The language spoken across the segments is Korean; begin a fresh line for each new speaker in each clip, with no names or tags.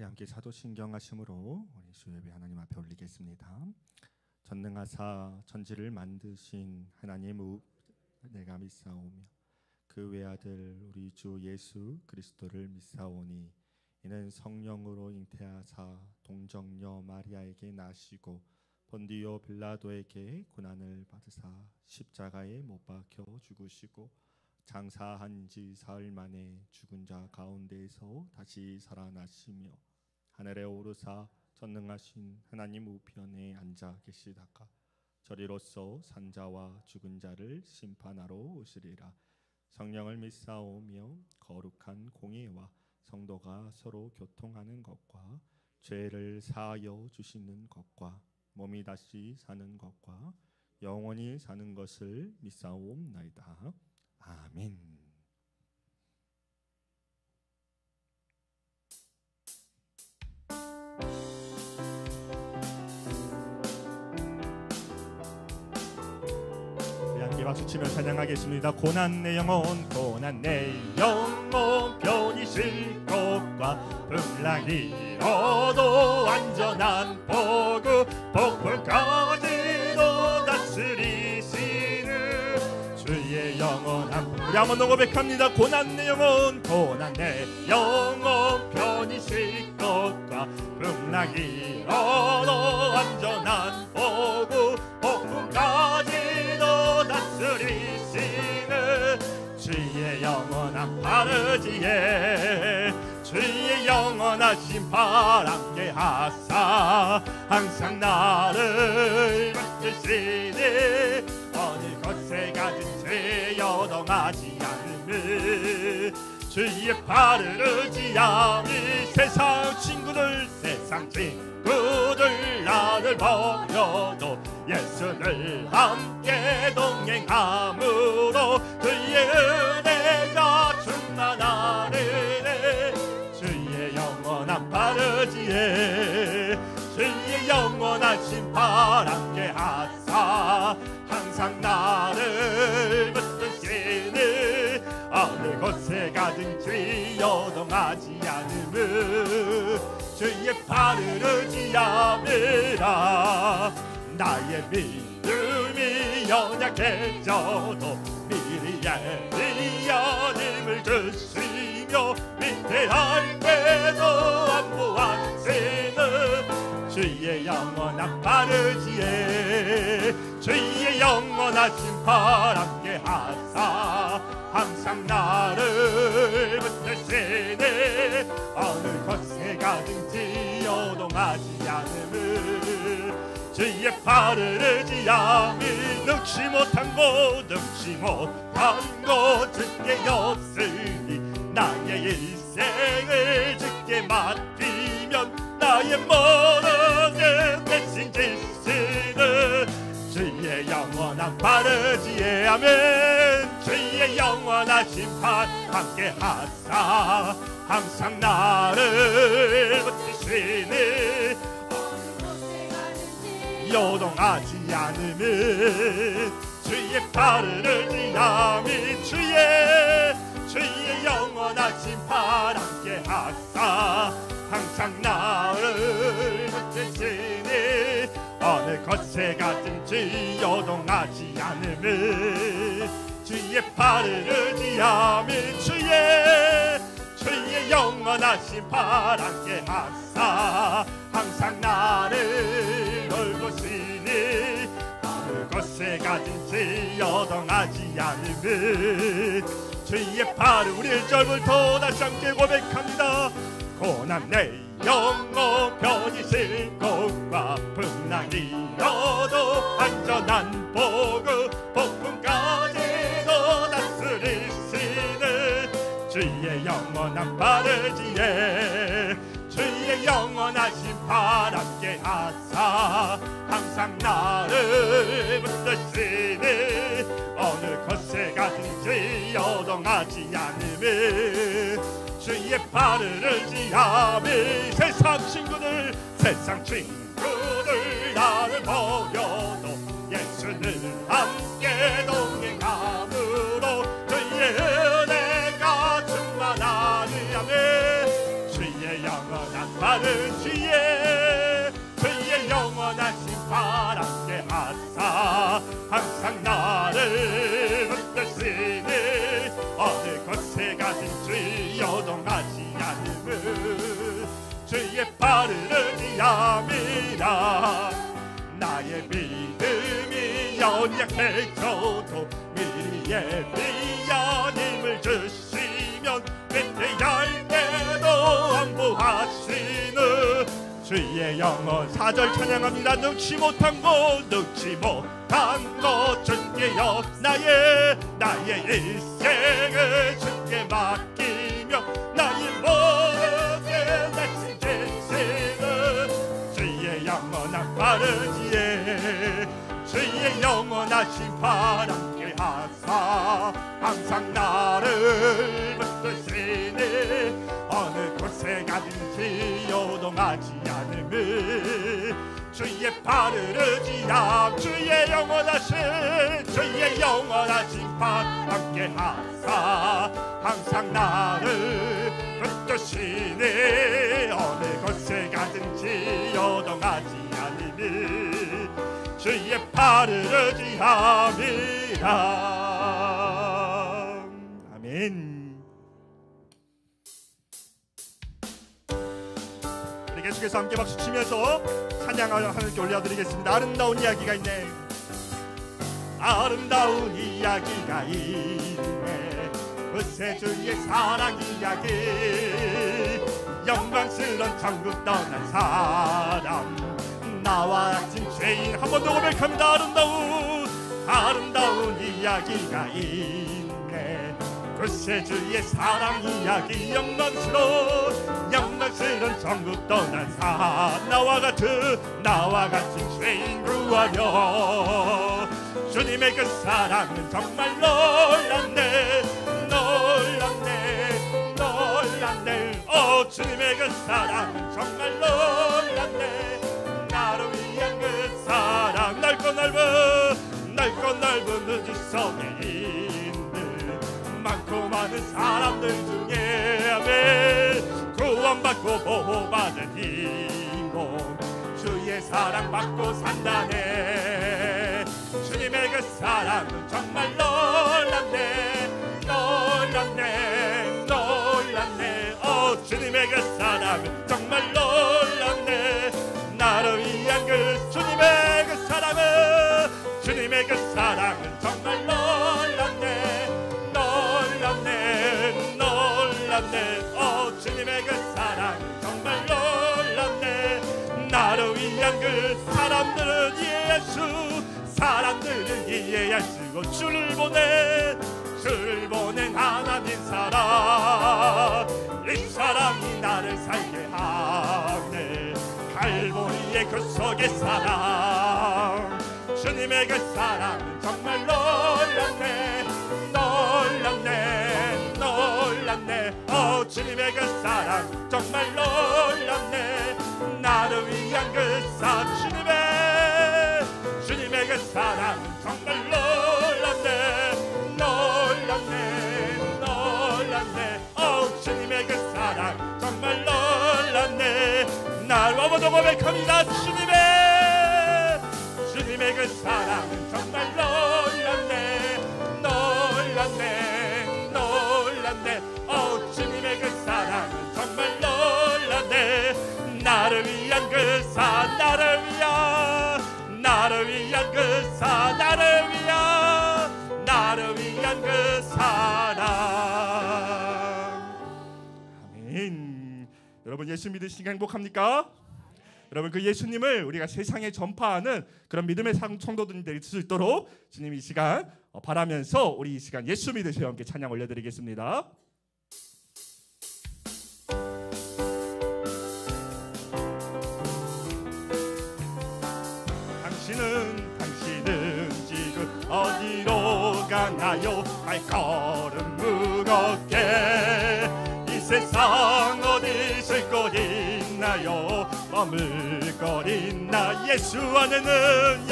우리 함께 사도신경하심으로 우리 주예배 하나님 앞에 올리겠습니다. 전능하사 천지를 만드신 하나님 내가 믿사오며 그 외아들 우리 주 예수 그리스도를 믿사오니 이는 성령으로 잉태하사 동정녀 마리아에게 나시고 본디오 빌라도에게 고난을 받으사 십자가에 못 박혀 죽으시고 장사한 지 사흘 만에 죽은 자 가운데에서 다시 살아나시며 하늘에 오르사 전능하신 하나님 우편에 앉아 계시다가 저리로서 산자와 죽은 자를 심판하러 오시리라. 성령을 믿사오며 거룩한 공예와 성도가 서로 교통하는 것과 죄를 사하여 주시는 것과 몸이 다시 사는 것과 영원히 사는 것을 믿사옵나이다. 아멘. 함께 박수치며 찬양하겠습니다. 고난 내 영혼 고난 내 영혼 편이실 것과 풍랑이 얻어 안전한 복음 폭풍까지도 다스리시는 주의 영원함. 우리 한번 더 고백합니다. 고난 내 영혼 고난 내 영혼 편이실 것과 풍랑이 얻어 안전한 복음 폭풍까지도 다스리시는 주의 영원한 바르지에 주의 영원하신 발 함께 하사 항상 나를 붙드시니 어느 곳에 가든지 여동하지 않음을 주의 발을 의지하니 세상 친구들 나를 버려도 예수를 함께 동행함으로 주의 은혜가 충만하네. 주의 영원한 바르지에 주의 영원하신 발 함께 하사 항상 나를 붙드시니 어느 곳에 가든지 여동하지 않음을 주의 발을 의지함이라. 나의 믿음이 연약해져도 미리 예리하님을 드시며 위대할 때도 안보하시는 주의 영원한 바르지에 주의 영원하신 발 함께 하사 항상 나를 붙드시네. 어느 곳에 가든지 여동하지 않음을 주의 발을 의지함이 능치 못한 곳 주께 없으니 나의 일생을 주께 맡기면 나의 모든 일 대신 지시는 주의 영원한 바르지에 아멘. 주의 영원하신 발 함께 하사 항상 나를 붙드시니 요동하지 않음은 주의 발을 의지함이 주의 영원하신 발 함께 하사 항상 나를 붙드시니 어느 곳에 가든지 여동하지 않음을 주의 발을 의지함이 주의 영원하신 발 함께 하사 항상 나를 돌보시니 어느 곳에 가든지 여동하지 않음을 주의 발을 우리 1절부터 다시 함께 고백합니다. 고난 내 영혼 편이실 것과 풍랑이 얻어 안전한 복음 폭풍까지도 다스리시는 주의 영원한 바르지에 주의 영원하신 발 함께 하사 항상 나를 붙드시니 어느 곳에 가든지 여동하지 않음을 주의 발을 의지함이 세상 친구들 나를 버려도 예수는 함께 동행함으로 주의 은혜가 충만하니 아멘. 주의 영원한 발 항상 나를 붙드시니 어느 곳에 가든지 요동하지 않음을 주의 발을 의지함이라. 나의 믿음이 연약해져도 미리의 미안임을 주시면 그때할 때도 안보하시는 주의 영원. 4절 찬양합니다. 늙지 못한 것 주께여 나의 일생을 주께 맡기며 나의 모든 날 지키시는 주의 영원한 바르지에 주의 영원하신 발 함께 하사 항상 나를 붙드시니 어느 곳에 가든지 요동하지 않음을 주의 발을 의지함. 주의 영원하신 발 함께 하사 항상 나를 붙드시니 어느 곳에 가든지 요동하지 않음을 주의 발을 의지함이라. 아멘. 우리 계속해서 함께 박수 치면서 찬양을 하나님께 올려드리겠습니다. 아름다운 이야기가 있네. 아름다운 이야기가 있네. 구세주의 사랑 이야기. 영광스러운 천국 떠난 사람 나와 같은 죄인 한 번 더 고백합니다. 아름다운 이야기가 있네. 구세주의 사랑 이야기. 영광스러운 천국 떠난 사람 나와 같은 죄인 구하려. 주님의 그 사랑은 정말 놀랍네. 주님의 그 사랑은 정말 놀랍네. 나를 위한 그 사랑. 넓고 넓은 우주 속에 있는 많고 많은 사람들 중에 아멘 구원받고 보호받은 이몸 주의 사랑 받고 산다네. 주님의 그 사랑은 정말 놀랍네. 주님의 그 사랑은 정말 놀랍네. 나를 위한 그 주님의 그 사랑은 정말 놀랍네. 주님의 그 사랑은 정말 놀랍네. 나를 위한 그 사람들은 이해할 수 없고 주를 보낸 하나님 사랑. 이 사랑이 나를 살게 하네. 갈보리의 그 속의 사랑. 주님의 그 사랑은 정말 놀랍네. 주님의 그 사랑 정말 놀랍네. 나를 위한 그 사랑. 주님의 그 사랑은 정말 놀랍네. 주님의 그 사랑 정말 놀랍네. 날 와보도 고백합니다. 주님의 그 사랑은 정말 놀랍네. 주님의 그 사랑은 정말 놀랍네. 나를 위한 그 사랑. 나를 위한 그 사랑. 아멘. 여러분 예수 믿으시니까 행복합니까? 여러분 그 예수님을 우리가 세상에 전파하는 그런 믿음의 성도들이 될 수 있도록 주님 이 시간 바라면서 우리 이 시간 예수 믿으세요 함께 찬양 올려드리겠습니다. 당신은 지금 어디로 가나요? 발걸음 무겁게 이 세상 어디 싣고 있나요? 머물거리나 예수 안에는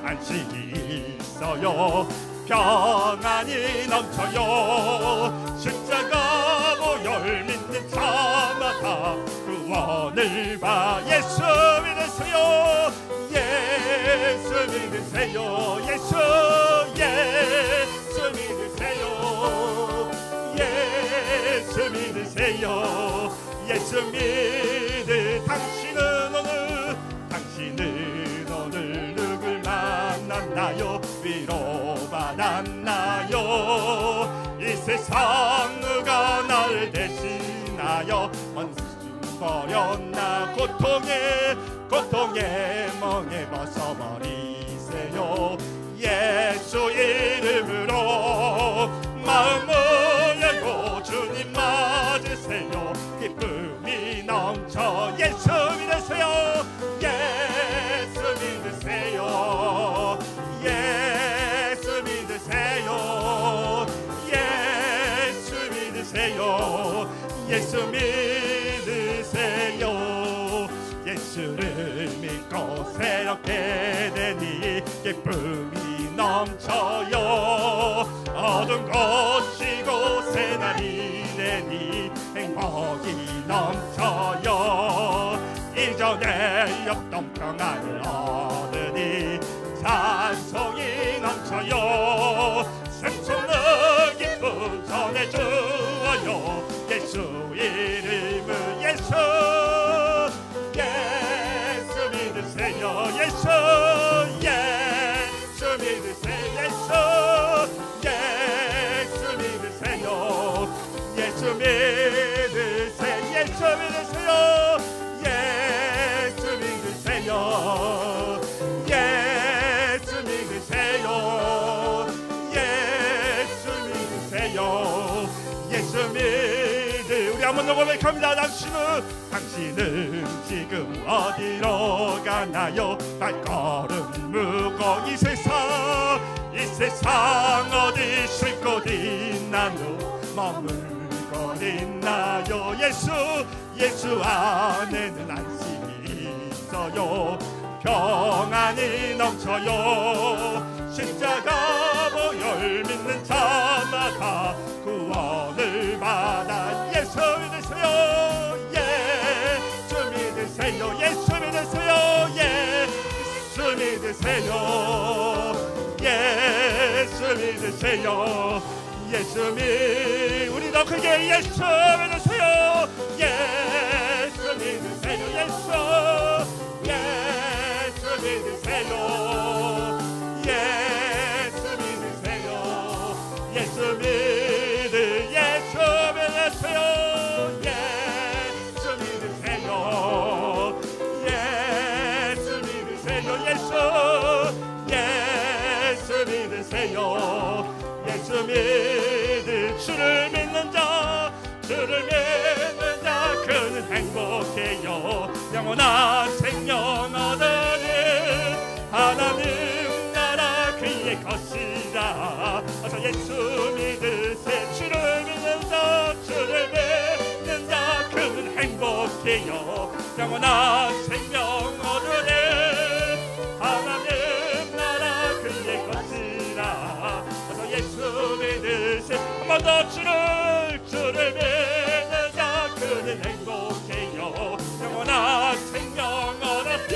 안식이 있어요. 평안이 넘쳐요. 십자가 보혈 믿는 자마다 구원을 봐. 예수 믿으세요. 예수 믿으세요. 받았나요? 이 세상 누가 나를 대신하여 원수 버렸나? 고통에 멍에 벗어버리세요. 예수 이름으로 마음을 열고 주님 맞으세요. 기쁨이 넘쳐 예수 믿으세요. 예수 믿으세요. 예수 믿으세요. 예수 믿으세요. 예수 믿으세요. 예수를 믿고 새롭게 되니 기쁨이 넘쳐요. 어두운 곳이고 새날이 되니 행복이 넘쳐요. 이전에 없던 평안을 얻으니 찬송이 넘쳐요. 생수는 기쁨 전해주어요. 예수 이름을 예수 믿으세요. 예수 믿으세요. 예수 믿으세요. 예수 믿으세요. 예수 믿으세요. 예수 믿으세요. 예수 믿으세요. 예수 믿으세요. 예수 믿으 우리 한번 더 고백합니다. 당신은 지금 어디로 가나요? 발걸음 무거운 이 세상 어디 쉴 곳 있나요? 머물고 있나요? 예수 안에는 안식이 있어요. 평안이 넘쳐요. 십자가 보혈 믿는 자마다 구원을 받아 예수 믿으세요. 예수 믿으세요. 예수 믿으세요. 예수 믿으세요. 예수 믿으세요. 예수 우리 더 크게 예수 믿으세요. 예수 믿으세요. 예수 믿으세요. 예수 믿으세요. 예수 믿으세요. 예수 믿으 주를 믿는 자 그는 행복해요. 영원한 생명 얻으는 하나님 나라 그의 것이라. 어서 예수 믿으세. 주를 믿는 자 그는 행복해요. 영원한 생명 얻으는 하나님 나라 그의 것이라. 어서 예수 믿으세. 한 번 더 주를 믿는 자 그는 행복해요. 영원한 생명 얻으는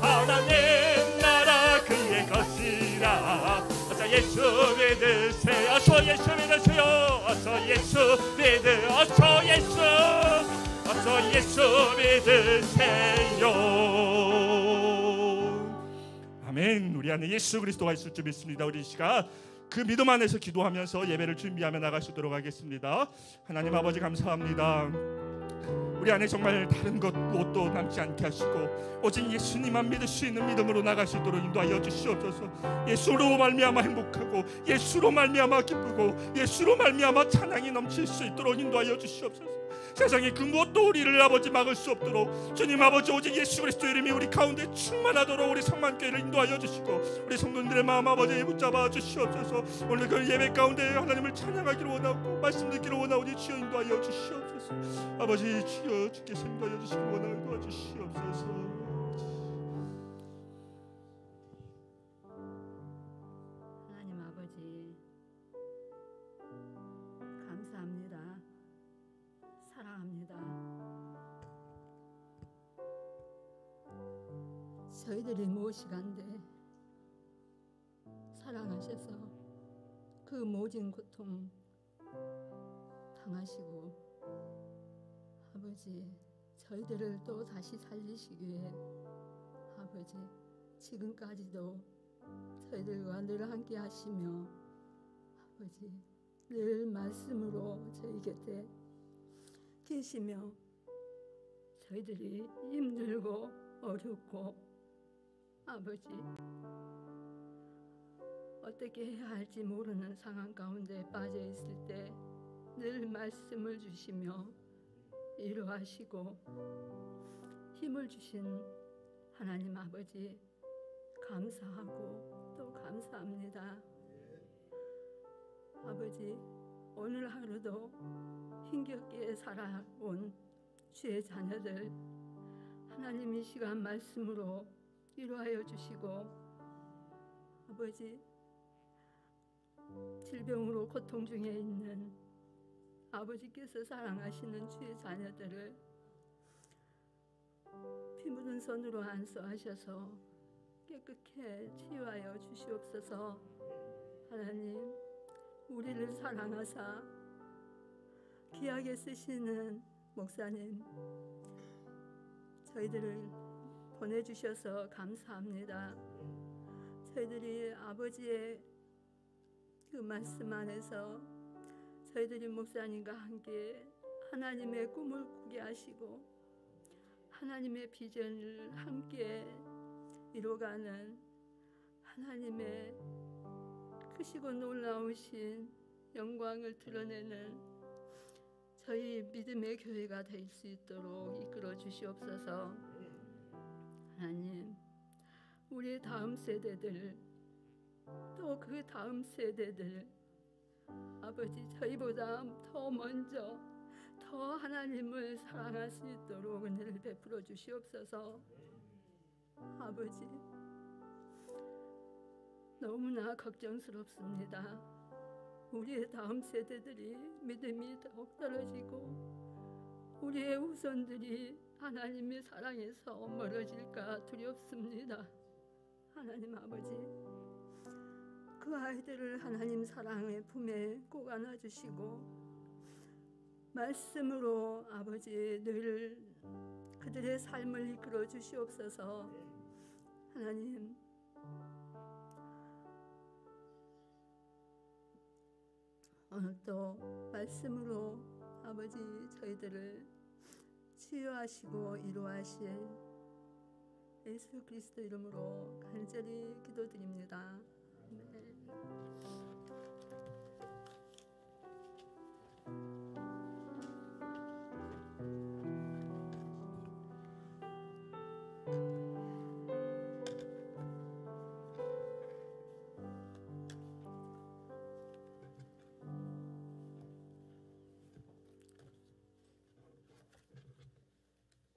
하나님 나라 그의 것이라. 어서 예수 믿으세요. 어서 예수 믿으세요. 어서 예수 믿으세요. 아멘. 우리 안에 예수 그리스도가 있을 줄 믿습니다. 우리 이 시간 그 믿음 안에서 기도하면서 예배를 준비하며 나갈 수 있도록 하겠습니다. 하나님 아버지 감사합니다. 우리 안에 정말 다른 것 무엇도 남지 않게 하시고 오직 예수님만 믿을 수 있는 믿음으로 나갈 수 있도록 인도하여 주시옵소서. 예수로 말미암아 행복하고 예수로 말미암아 기쁘고 예수로 말미암아 찬양이 넘칠 수 있도록 인도하여 주시옵소서. 세상에 그 무엇도 우리를 아버지 막을 수 없도록 주님 아버지 오직 예수 그리스도 이름이 우리 가운데 충만하도록 우리 성만교회를 인도하여 주시고 우리 성도님들의 마음 아버지 붙잡아 주시옵소서. 오늘 그 예배 가운데 하나님을 찬양하기를 원하고 말씀 듣기를 원하오니 주여 인도하여 주시옵소서. 아버지 주여 주께서 인도하여 주시기를 원하오니 도와주시옵소서.
하나님 아버지 감사합니다. 사랑합니다. 저희들이 무엇이간데 사랑하셔서 그 모진 고통 당하시고 아버지 저희들을 또 다시 살리시기 위해 아버지 지금까지도 저희들과 늘 함께 하시며 아버지 늘 말씀으로 저희 곁에 계시며 저희들이 힘들고 어렵고 아버지 어떻게 해야 할지 모르는 상황 가운데 빠져 있을 때 늘 말씀을 주시며 위로하시고 힘을 주신 하나님 아버지 감사하고 또 감사합니다. 아버지 오늘 하루도 힘겹게 살아온 주의 자녀들 하나님 이 시간 말씀으로 위로하여 주시고 아버지 질병으로 고통 중에 있는 아버지께서 사랑하시는 주의 자녀들을 피 묻은 손으로 안수하셔서 깨끗게 치유하여 주시옵소서. 하나님 우리를 사랑하사 귀하게 쓰시는 목사님 저희들을 보내주셔서 감사합니다. 저희들이 아버지의 그 말씀 안에서 저희들이 목사님과 함께 하나님의 꿈을 꾸게 하시고 하나님의 비전을 함께 이뤄가는 하나님의 크시고 놀라우신 영광을 드러내는 저희 믿음의 교회가 될 수 있도록 이끌어 주시옵소서. 하나님 우리 다음 세대들 또 그 다음 세대들 아버지 저희보다 더 먼저 더 하나님을 사랑할 수 있도록 은혜를 베풀어 주시옵소서. 아버지 너무나 걱정스럽습니다. 우리의 다음 세대들이 믿음이 더욱 떨어지고 우리의 후손들이 하나님의 사랑에서 멀어질까 두렵습니다. 하나님 아버지 그 아이들을 하나님 사랑의 품에 꼭 안아주시고 말씀으로 아버지 늘 그들의 삶을 이끌어 주시옵소서. 하나님 오늘도 말씀으로 아버지 저희들을 치유하시고 이루하실 예수 그리스도 이름으로 간절히 기도드립니다. 아멘.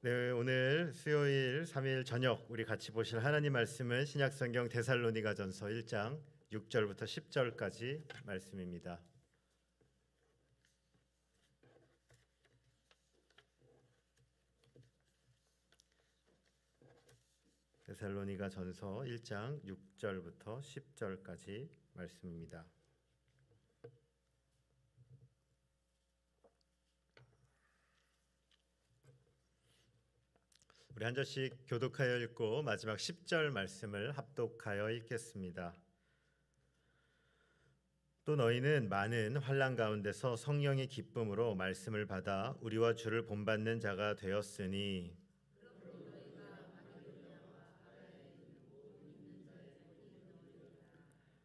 네, 오늘 수요일 3일 저녁 우리 같이 보실 하나님 말씀은 신약성경 데살로니가전서 1장 6절부터 10절까지 말씀입니다. 데살로니가전서 1장 6절부터 10절까지 말씀입니다. 우리 한 절씩 교독하여 읽고 마지막 10절 말씀을 합독하여 읽겠습니다. 또 너희는 많은 환난 가운데서 성령의 기쁨으로 말씀을 받아 우리와 주를 본받는 자가 되었으니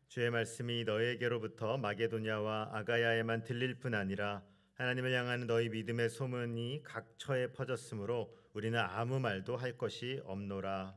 주의 말씀이 너희에게로부터 마게도냐와 아가야에만 들릴 뿐 아니라 하나님을 향하는 너희 믿음의 소문이 각처에 퍼졌으므로 우리는 아무 말도 할 것이 없노라.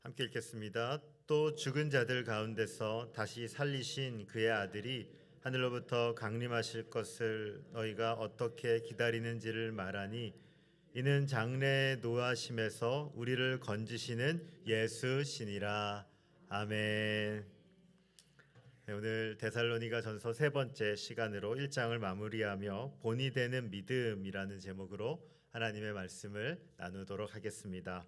함께 읽겠습니다. 또 죽은 자들 가운데서 다시 살리신 그의 아들이 하늘로부터 강림하실 것을 너희가 어떻게 기다리는지를 말하니 이는 장래의 노하심에서 우리를 건지시는 예수시니라. 아멘. 네, 오늘 데살로니가전서 세 번째 시간으로 1장을 마무리하며 본이 되는 믿음이라는 제목으로 하나님의 말씀을 나누도록 하겠습니다.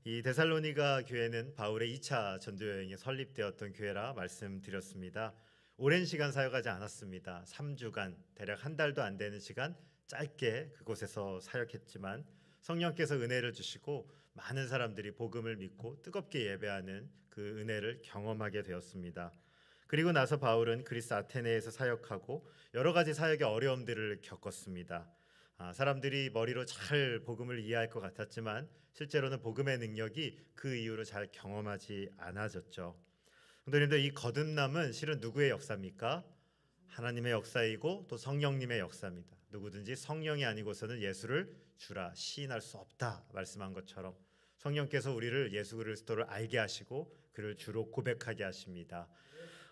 이 데살로니가 교회는 바울의 2차 전도 여행에 설립되었던 교회라 말씀드렸습니다. 오랜 시간 사역하지 않았습니다. 3주간, 대략 한 달도 안 되는 시간 짧게 그곳에서 사역했지만 성령께서 은혜를 주시고 많은 사람들이 복음을 믿고 뜨겁게 예배하는 그 은혜를 경험하게 되었습니다. 그리고 나서 바울은 그리스 아테네에서 사역하고 여러 가지 사역의 어려움들을 겪었습니다. 사람들이 머리로 잘 복음을 이해할 것 같았지만 실제로는 복음의 능력이 그 이후로 잘 경험하지 않아졌죠. 성도님들, 이 거듭남은 실은 누구의 역사입니까? 하나님의 역사이고 또 성령님의 역사입니다. 누구든지 성령이 아니고서는 예수를 주라 시인할 수 없다 말씀한 것처럼 성령께서 우리를 예수 그리스도를 알게 하시고 그를 주로 고백하게 하십니다.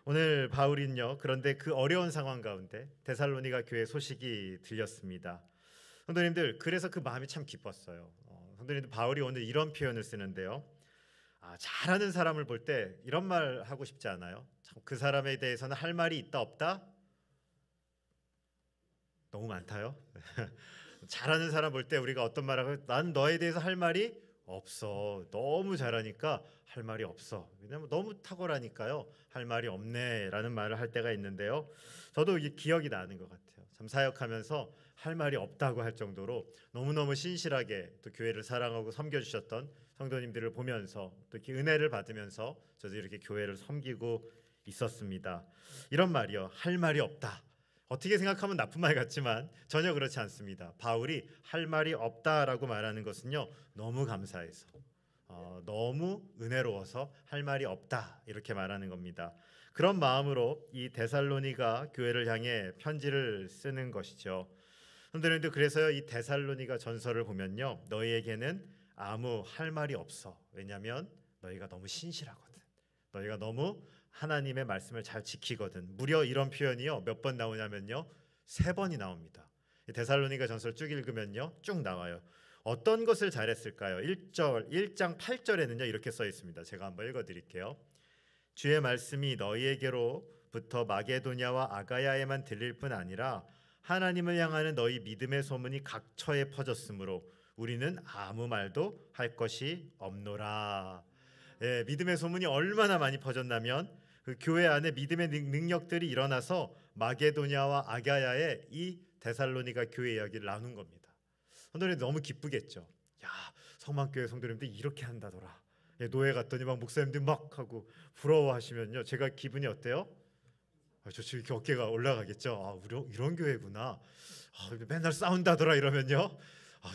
오늘 바울은요, 그런데 그 어려운 상황 가운데 데살로니가 교회 소식이 들렸습니다. 성도님들, 그래서 그 마음이 참 기뻤어요. 성도님들, 바울이 오늘 이런 표현을 쓰는데요. 잘하는 사람을 볼 때 이런 말 하고 싶지 않아요? 참 그 사람에 대해서는 할 말이 있다 없다? 너무 많다요. 잘하는 사람 볼 때 우리가 어떤 말하고, 난 너에 대해서 할 말이 없어. 너무 잘하니까 할 말이 없어. 왜냐면 너무 탁월하니까요. 할 말이 없네라는 말을 할 때가 있는데요. 저도 이게 기억이 나는 것 같아요. 참 사역하면서 할 말이 없다고 할 정도로 너무너무 신실하게 또 교회를 사랑하고 섬겨주셨던 성도님들을 보면서 또 이렇게 은혜를 받으면서 저도 이렇게 교회를 섬기고 있었습니다. 이런 말이요, 할 말이 없다. 어떻게 생각하면 나쁜 말 같지만 전혀 그렇지 않습니다. 바울이 할 말이 없다라고 말하는 것은요, 너무 감사해서 너무 은혜로워서 할 말이 없다 이렇게 말하는 겁니다. 그런 마음으로 이 데살로니가 교회를 향해 편지를 쓰는 것이죠. 그런데 그래서요, 이 데살로니가 전서를 보면요, 너희에게는 아무 할 말이 없어. 왜냐하면 너희가 너무 신실하거든. 너희가 너무 하나님의 말씀을 잘 지키거든. 무려 이런 표현이요, 몇 번 나오냐면요, 3번이 나옵니다. 데살로니가 전서를 쭉 읽으면요, 쭉 나와요. 어떤 것을 잘했을까요? 1장 8절에는요 이렇게 써 있습니다. 제가 한번 읽어드릴게요. 주의 말씀이 너희에게로부터 마게도냐와 아가야에만 들릴 뿐 아니라 하나님을 향하는 너희 믿음의 소문이 각처에 퍼졌으므로 우리는 아무 말도 할 것이 없노라. 믿음의 소문이 얼마나 많이 퍼졌냐면 그 교회 안에 믿음의 능력들이 일어나서 마게도냐와 아가야에 이 데살로니가 교회 이야기를 나눈 겁니다. 성도님 너무 기쁘겠죠. 야, 성만교회 성도님들 이렇게 한다더라. 노예 갔더니 막 목사님들 막 하고 부러워하시면요, 제가 기분이 어때요? 저 지금 이렇게 어깨가 올라가겠죠. 이런 교회구나. 맨날 싸운다더라 이러면요,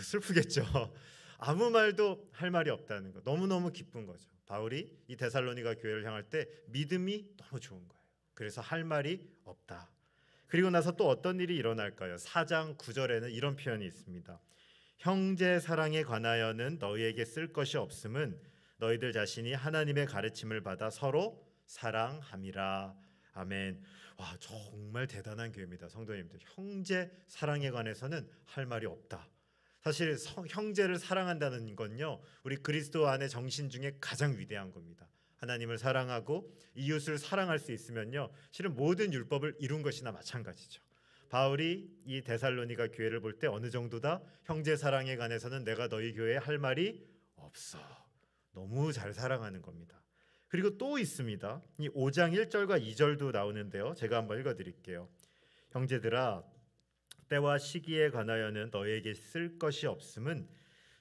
슬프겠죠. 아무 말도 할 말이 없다는 거, 너무너무 기쁜 거죠. 바울이 이 데살로니가 교회를 향할 때 믿음이 너무 좋은 거예요. 그래서 할 말이 없다. 그리고 나서 또 어떤 일이 일어날까요? 4장 9절에는 이런 표현이 있습니다. 형제 사랑에 관하여는 너희에게 쓸 것이 없음은 너희들 자신이 하나님의 가르침을 받아 서로 사랑함이라. 아멘. 와, 정말 대단한 교회입니다. 성도님들, 형제 사랑에 관해서는 할 말이 없다. 사실 형제를 사랑한다는 건요, 우리 그리스도 안의 정신 중에 가장 위대한 겁니다. 하나님을 사랑하고 이웃을 사랑할 수 있으면요, 실은 모든 율법을 이룬 것이나 마찬가지죠. 바울이 이 데살로니가 교회를 볼 때 어느 정도다? 형제 사랑에 관해서는 내가 너희 교회에 할 말이 없어. 너무 잘 사랑하는 겁니다. 그리고 또 있습니다. 이 5장 1절과 2절도 나오는데요, 제가 한번 읽어드릴게요. 형제들아, 때와 시기에 관하여는 너희에게 쓸 것이 없음은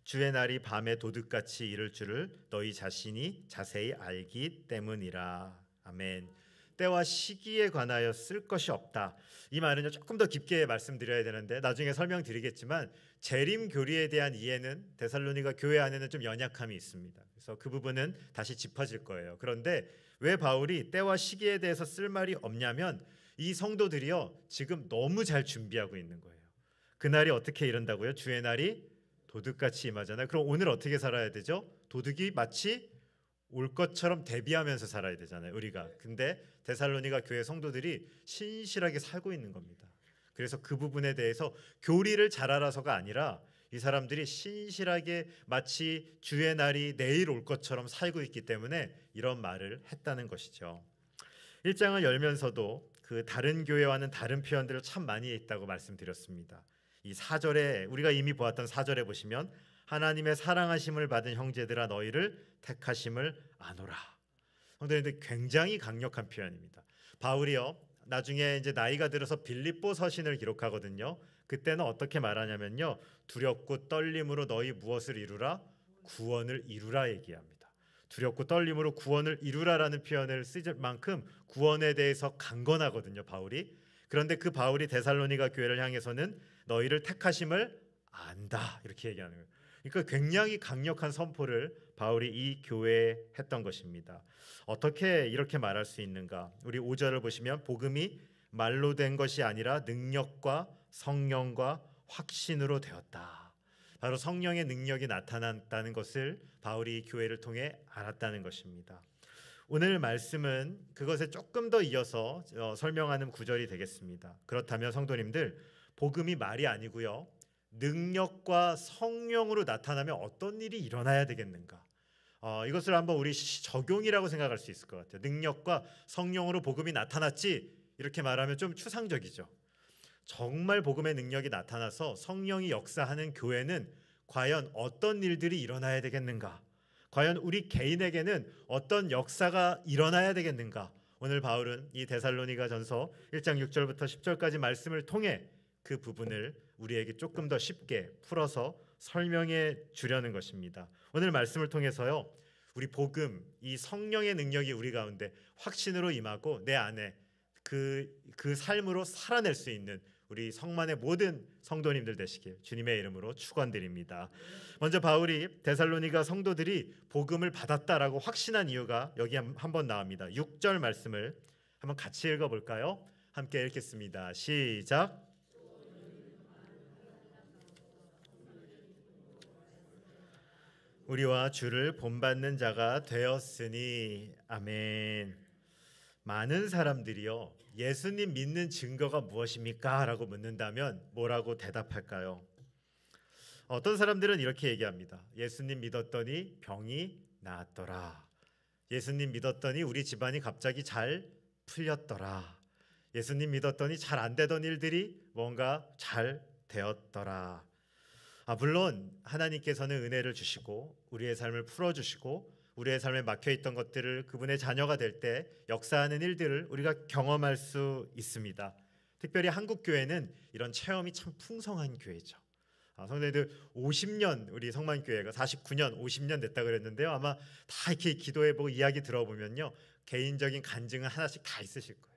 주의 날이 밤에 도둑같이 이를 줄을 너희 자신이 자세히 알기 때문이라. 아멘. 때와 시기에 관하여 쓸 것이 없다. 이 말은요, 조금 더 깊게 말씀드려야 되는데 나중에 설명드리겠지만 재림 교리에 대한 이해는 데살로니가 교회 안에는 좀 연약함이 있습니다. 그래서 그 부분은 다시 짚어질 거예요. 그런데 왜 바울이 때와 시기에 대해서 쓸 말이 없냐면 이 성도들이요, 지금 너무 잘 준비하고 있는 거예요. 그날이 어떻게 이른다고요? 주의 날이 도둑같이 임하잖아요. 그럼 오늘 어떻게 살아야 되죠? 도둑이 마치 올 것처럼 대비하면서 살아야 되잖아요, 우리가. 근데 데살로니가 교회 성도들이 신실하게 살고 있는 겁니다. 그래서 그 부분에 대해서 교리를 잘 알아서가 아니라 이 사람들이 신실하게 마치 주의 날이 내일 올 것처럼 살고 있기 때문에 이런 말을 했다는 것이죠. 1장을 열면서도 그 다른 교회와는 다른 표현들을 참 많이 있다고 말씀드렸습니다. 이 4절에 우리가 이미 보았던 4절에 보시면 하나님의 사랑하심을 받은 형제들아 너희를 택하심을 아노라. 성도님들 굉장히 강력한 표현입니다. 바울이요 나중에 이제 나이가 들어서 빌립보 서신을 기록하거든요. 그때는 어떻게 말하냐면요, 두렵고 떨림으로 너희 무엇을 이루라? 구원을 이루라 얘기합니다. 두렵고 떨림으로 구원을 이루라라는 표현을 쓸 만큼 구원에 대해서 강건하거든요, 바울이. 그런데 그 바울이 데살로니가 교회를 향해서는 너희를 택하심을 안다 이렇게 얘기하는 거예요. 그러니까 굉장히 강력한 선포를 바울이 이 교회에 했던 것입니다. 어떻게 이렇게 말할 수 있는가? 우리 5절을 보시면 복음이 말로 된 것이 아니라 능력과 성령과 확신으로 되었다. 바로 성령의 능력이 나타났다는 것을 바울이 교회를 통해 알았다는 것입니다. 오늘 말씀은 그것에 조금 더 이어서 설명하는 구절이 되겠습니다. 그렇다면 성도님들, 복음이 말이 아니고요, 능력과 성령으로 나타나면 어떤 일이 일어나야 되겠는가? 이것을 한번 우리 적용이라고 생각할 수 있을 것 같아요. 능력과 성령으로 복음이 나타났지 이렇게 말하면 좀 추상적이죠. 정말 복음의 능력이 나타나서 성령이 역사하는 교회는 과연 어떤 일들이 일어나야 되겠는가? 과연 우리 개인에게는 어떤 역사가 일어나야 되겠는가? 오늘 바울은 이 데살로니가 전서 1장 6절부터 10절까지 말씀을 통해 그 부분을 우리에게 조금 더 쉽게 풀어서 설명해 주려는 것입니다. 오늘 말씀을 통해서요, 우리 복음, 이 성령의 능력이 우리 가운데 확신으로 임하고 내 안에 그 삶으로 살아낼 수 있는 우리 성만의 모든 성도님들 되시길 주님의 이름으로 축원드립니다. 먼저 바울이 데살로니가 성도들이 복음을 받았다라고 확신한 이유가 여기 한번 나옵니다. 6절 말씀을 한번 같이 읽어볼까요? 함께 읽겠습니다. 시작. 우리와 주를 본받는 자가 되었으니 아멘. 많은 사람들이요, 예수님 믿는 증거가 무엇입니까? 라고 묻는다면 뭐라고 대답할까요? 어떤 사람들은 이렇게 얘기합니다. 예수님 믿었더니 병이 나았더라. 예수님 믿었더니 우리 집안이 갑자기 잘 풀렸더라. 예수님 믿었더니 잘 안 되던 일들이 뭔가 잘 되었더라. 물론 하나님께서는 은혜를 주시고 우리의 삶을 풀어주시고 우리의 삶에 막혀있던 것들을 그분의 자녀가 될 때 역사하는 일들을 우리가 경험할 수 있습니다. 특별히 한국 교회는 이런 체험이 참 풍성한 교회죠. 성도님들 50년 우리 성만교회가 49년 50년 됐다 그랬는데요, 아마 다 이렇게 기도해보고 이야기 들어보면요, 개인적인 간증은 하나씩 다 있으실 거예요.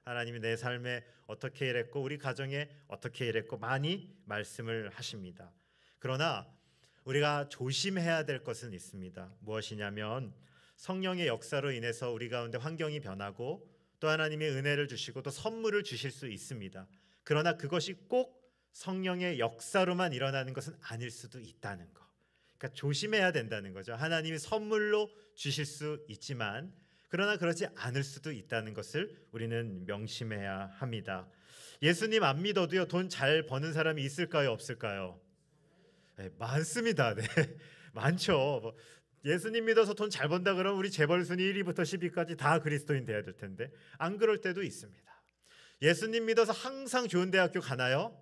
하나님이 내 삶에 어떻게 일했고 우리 가정에 어떻게 일했고 많이 말씀을 하십니다. 그러나 우리가 조심해야 될 것은 있습니다. 무엇이냐면 성령의 역사로 인해서 우리 가운데 환경이 변하고 또 하나님의 은혜를 주시고 또 선물을 주실 수 있습니다. 그러나 그것이 꼭 성령의 역사로만 일어나는 것은 아닐 수도 있다는 거. 그러니까 조심해야 된다는 거죠. 하나님이 선물로 주실 수 있지만 그러나 그렇지 않을 수도 있다는 것을 우리는 명심해야 합니다. 예수님 안 믿어도요, 돈 잘 버는 사람이 있을까요, 없을까요? 네, 많습니다. 네, 많죠. 예수님 믿어서 돈 잘 번다 그러면 우리 재벌 순위 1위부터 10위까지 다 그리스도인 돼야 될 텐데 안 그럴 때도 있습니다. 예수님 믿어서 항상 좋은 대학교 가나요?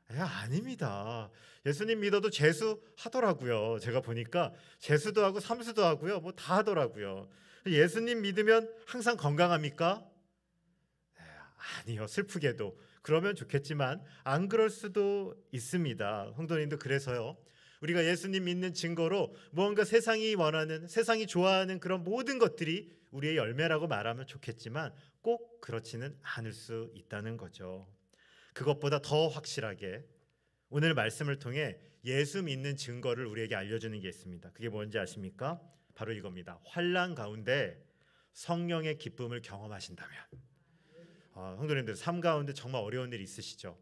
아닙니다. 예수님 믿어도 재수 하더라고요. 제가 보니까 재수도 하고 삼수도 하고요, 뭐 다 하더라고요. 예수님 믿으면 항상 건강합니까? 아니요, 슬프게도. 그러면 좋겠지만 안 그럴 수도 있습니다. 성도님도 그래서요, 우리가 예수님 믿는 증거로 무언가 세상이 원하는, 세상이 좋아하는 그런 모든 것들이 우리의 열매라고 말하면 좋겠지만 꼭 그렇지는 않을 수 있다는 거죠. 그것보다 더 확실하게 오늘 말씀을 통해 예수 믿는 증거를 우리에게 알려주는 게 있습니다. 그게 뭔지 아십니까? 바로 이겁니다. 환난 가운데 성령의 기쁨을 경험하신다면, 성도님들 삶 가운데 정말 어려운 일이 있으시죠?